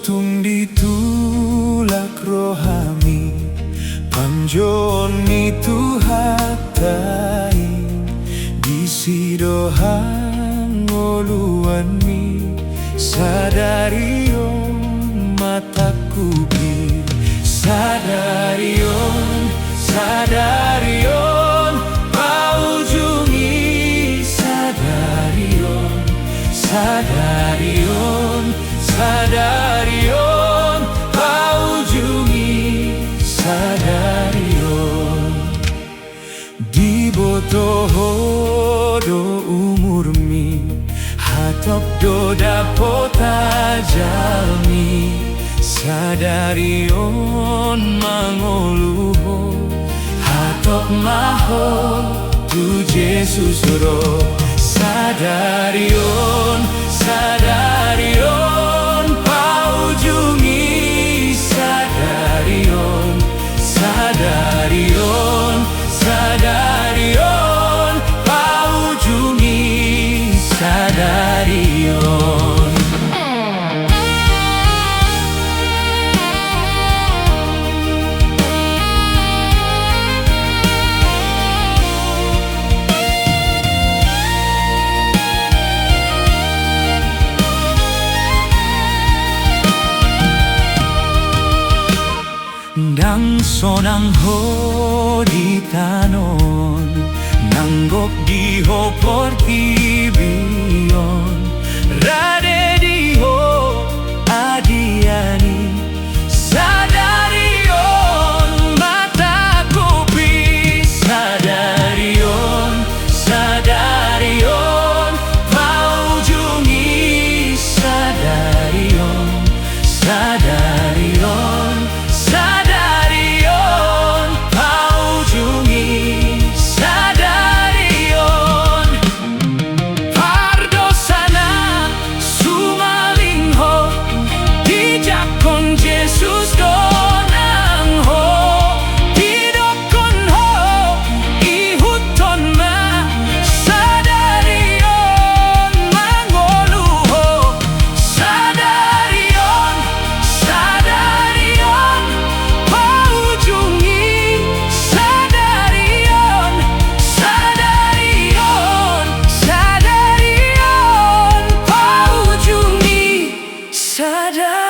tung ditulak rohami panjoni tuhatai disidohan ngoluani sadarion mataku bir sadarion sadarion paujungi sadarion sadarion sadarion paujungi sadarion di botohodo umurmi hatop do dapota jalmi sadarion mangoluho hatop maho tu Jesus ro sadarion sadarion paujungi sadarion sadarion sadarion paujungi sadarion. Nang sonang ho di tanon nanggok di ho portibion rade di ho adiani sadarion mataku pi sadarion sadarion paujungi sadarion sadarion sadarion paujungi sadarion pardosana sumalingho dijakon Jesus donang ho didokon ho ihuton ma sadarion mangoluho sadarion sadarion paujungi sadarion sadarion sadarion paujungi sadarion.